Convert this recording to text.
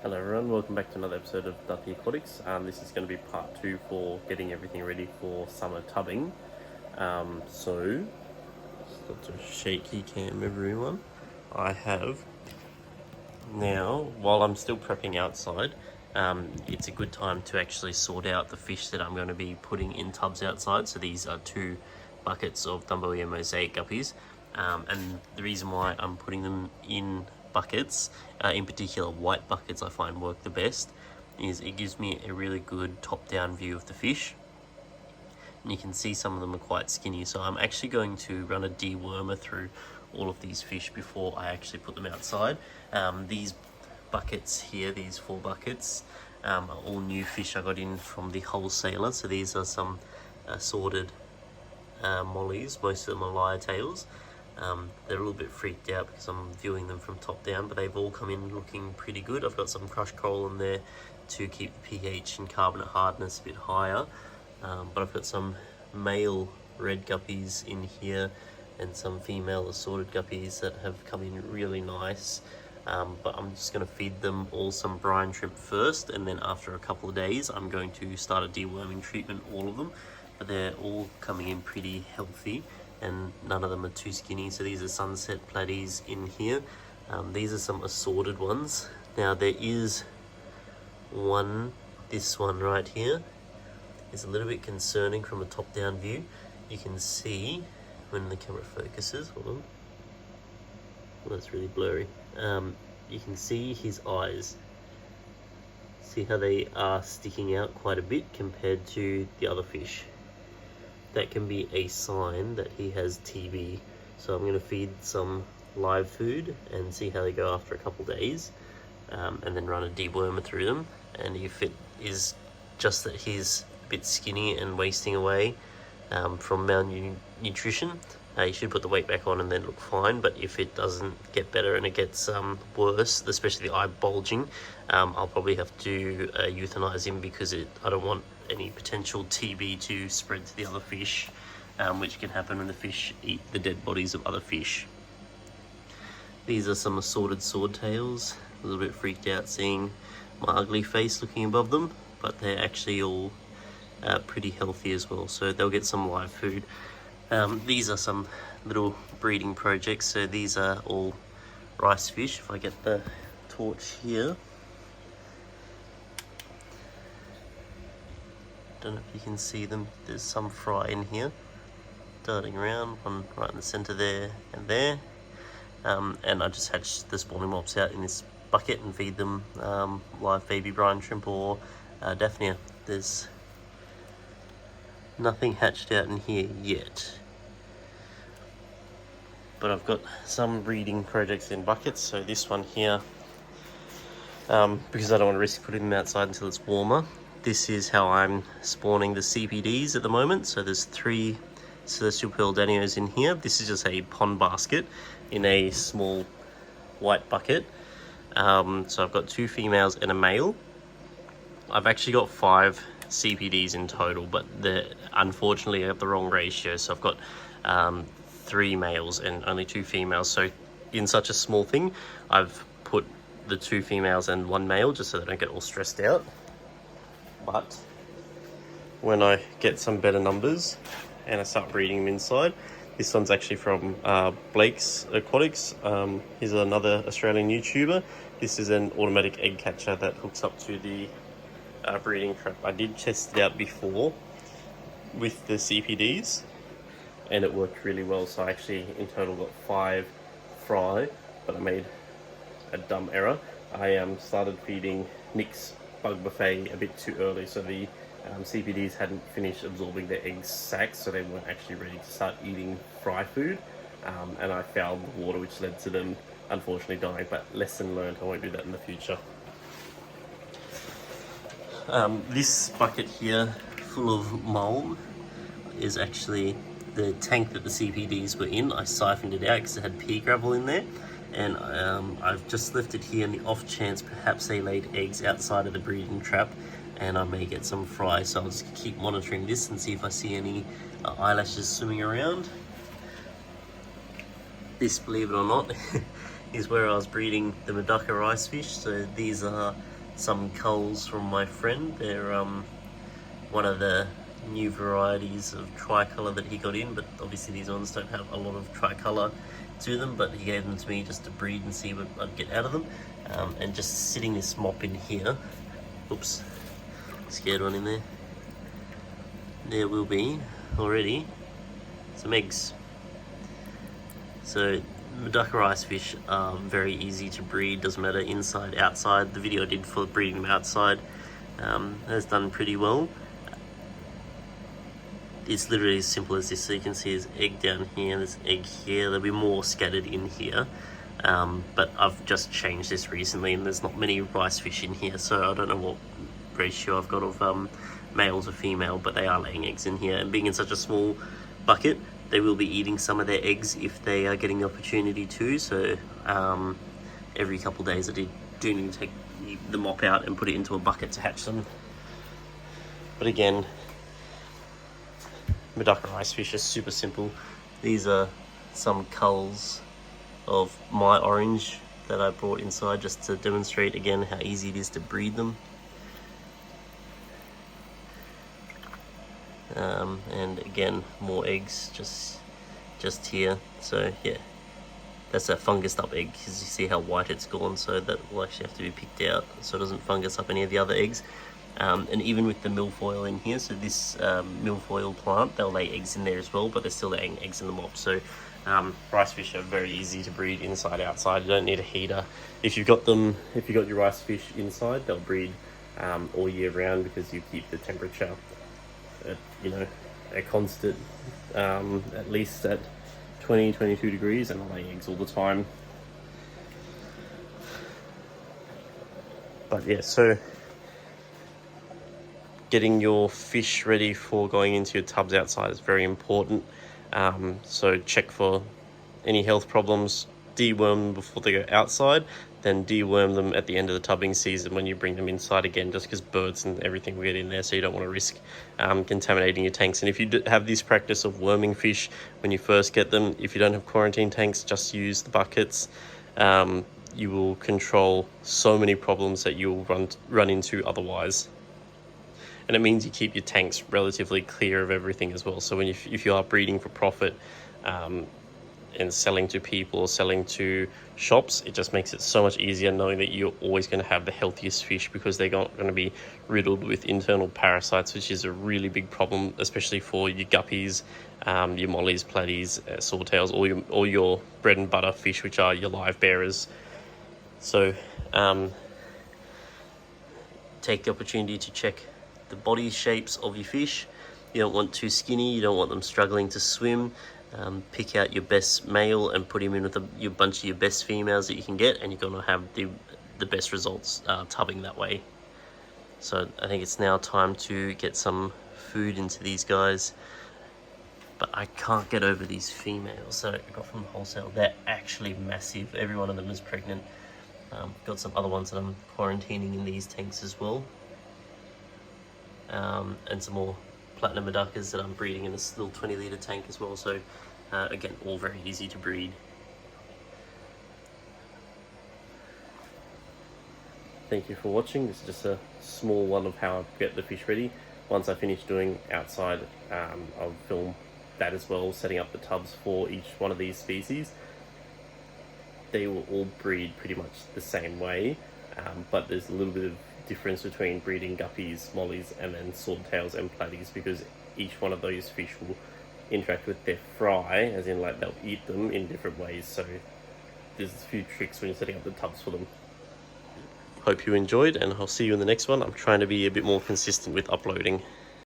Hello everyone, welcome back to another episode of Duffy Aquatics. This is going to be part 2 for getting everything ready for summer tubbing. So, such a shaky cam everyone. I have now, while I'm still prepping outside, it's a good time to actually sort out the fish that I'm going to be putting in tubs outside. So these are 2 buckets of Dumbo mosaic guppies, and the reason why I'm putting them in buckets, in particular white buckets I find work the best, is it gives me a really good top-down view of the fish. And you can see some of them are quite skinny, so I'm actually going to run a dewormer through all of these fish before I actually put them outside. These buckets here, these 4 buckets, are all new fish I got in from the wholesaler. So these are some assorted mollies. Most of them are lyre tails. They're a little bit freaked out because I'm viewing them from top down, but they've all come in looking pretty good. I've got some crushed coral in there to keep the pH and carbonate hardness a bit higher. But I've got some male red guppies in here and some female assorted guppies that have come in really nice. But I'm just going to feed them all some brine shrimp first, and then after a couple of days I'm going to start a deworming treatment, all of them. But they're all coming in pretty healthy and none of them are too skinny. So these are sunset platies in here. These are some assorted ones. Now there is one, this one right here is a little bit concerning from a top-down view. You can see when the camera focuses, hold on, well, that's really blurry. You can see his eyes. See how they are sticking out quite a bit compared to the other fish. That can be a sign that he has TB. So I'm going to feed some live food and see how they go after a couple days, and then run a dewormer through them. And if it is just that he's a bit skinny and wasting away from malnutrition, you should put the weight back on and then look fine. But if it doesn't get better and it gets worse, especially the eye bulging, I'll probably have to euthanize him, because I don't want any potential TB to spread to the other fish, which can happen when the fish eat the dead bodies of other fish. These are some assorted swordtails. A little bit freaked out seeing my ugly face looking above them, but they're actually all pretty healthy as well, so they'll get some live food. These are some little breeding projects. So these are all rice fish. If I get the torch here, don't know if you can see them. There's some fry in here darting around, one right in the center there and there. And I just hatch the spawning mobs out in this bucket and feed them live baby brine shrimp or Daphnia. There's nothing hatched out in here yet, but I've got some breeding projects in buckets. So this one here, because I don't want to risk putting them outside until it's warmer, this is how I'm spawning the CPDs at the moment. So there's 3 celestial pearl danios in here. This is just a pond basket in a small white bucket. So I've got 2 females and a male. I've actually got 5 CPDs in total, but unfortunately I got the wrong ratio. So I've got 3 males and only 2 females. So in such a small thing, I've put the 2 females and 1 male just so they don't get all stressed out. But when I get some better numbers and I start breeding them inside, this one's actually from Blake's Aquatics. He's another Australian YouTuber. This is an automatic egg catcher that hooks up to the breeding trap. I did test it out before with the CPDs and it worked really well. So I actually in total got 5 fry, but I made a dumb error. I started feeding Nick's Bug Buffet a bit too early, so the CPDs hadn't finished absorbing their egg sacs, so they weren't actually ready to start eating fry food, and I fouled the water, which led to them unfortunately dying. But lesson learned, I won't do that in the future. This bucket here full of mold is actually the tank that the CPDs were in. I siphoned it out because it had pea gravel in there, and I've just left it here in the off chance perhaps they laid eggs outside of the breeding trap and I may get some fry. So I'll just keep monitoring this and see if I see any eyelashes swimming around. This, believe it or not, is where I was breeding the Medaka rice fish. So these are some culls from my friend. They're one of the new varieties of tricolour that he got in, but obviously these ones don't have a lot of tricolour to them, but he gave them to me just to breed and see what I'd get out of them. And just sitting this mop in here, oops, scared one in there, there will be already some eggs. So Medaka rice fish are very easy to breed, doesn't matter inside, outside. The video I did for breeding them outside has done pretty well. It's literally as simple as this. So you can see there's egg down here, there's egg here, there'll be more scattered in here. But I've just changed this recently and there's not many rice fish in here, so I don't know what ratio I've got of male to female, but they are laying eggs in here. And being in such a small bucket, they will be eating some of their eggs if they are getting the opportunity to. So every couple of days I do need to take the mop out and put it into a bucket to hatch them. But again, Medaka rice fish are super simple. These are some culls of my orange that I brought inside just to demonstrate again how easy it is to breed them. And again, more eggs just here. So yeah, that's that fungused up egg, because you see how white it's gone, so that will actually have to be picked out so it doesn't fungus up any of the other eggs. And even with the milfoil in here, so this milfoil plant, they'll lay eggs in there as well, but they're still laying eggs in the mop. So rice fish are very easy to breed inside, outside. You don't need a heater. If you've got your rice fish inside, they'll breed all year round, because you keep the temperature at, a constant, at least at 20-22 degrees, and they'll lay eggs all the time. But yeah, so getting your fish ready for going into your tubs outside is very important. So check for any health problems, deworm them before they go outside, then deworm them at the end of the tubbing season when you bring them inside again, just because birds and everything will get in there, so you don't want to risk contaminating your tanks. And if you have this practice of worming fish when you first get them, if you don't have quarantine tanks, just use the buckets. You will control so many problems that you'll run into otherwise. And it means you keep your tanks relatively clear of everything as well. So when if you are breeding for profit and selling to people or selling to shops, it just makes it so much easier knowing that you're always going to have the healthiest fish, because they're not going to be riddled with internal parasites, which is a really big problem, especially for your guppies, your mollies, platies, swordtails, all your bread and butter fish, which are your live bearers. So take the opportunity to check the body shapes of your fish. You don't want too skinny, you don't want them struggling to swim. Pick out your best male and put him in with a bunch of your best females that you can get, and you're going to have the best results tubbing that way. So I think it's now time to get some food into these guys. But I can't get over these females that I got from wholesale. They're actually massive. Every one of them is pregnant. Got some other ones that I'm quarantining in these tanks as well. And some more platinum Medakas that I'm breeding in this little 20-litre tank as well. So again, all very easy to breed. Thank you for watching. This is just a small one of how I get the fish ready. Once I finish doing outside, I'll film that as well, setting up the tubs for each one of these species. They will all breed pretty much the same way, but there's a little bit of difference between breeding guppies, mollies, and then swordtails and platies, because each one of those fish will interact with their fry, as in like they'll eat them in different ways. So there's a few tricks when you're setting up the tubs for them. Hope you enjoyed, and I'll see you in the next one. I'm trying to be a bit more consistent with uploading.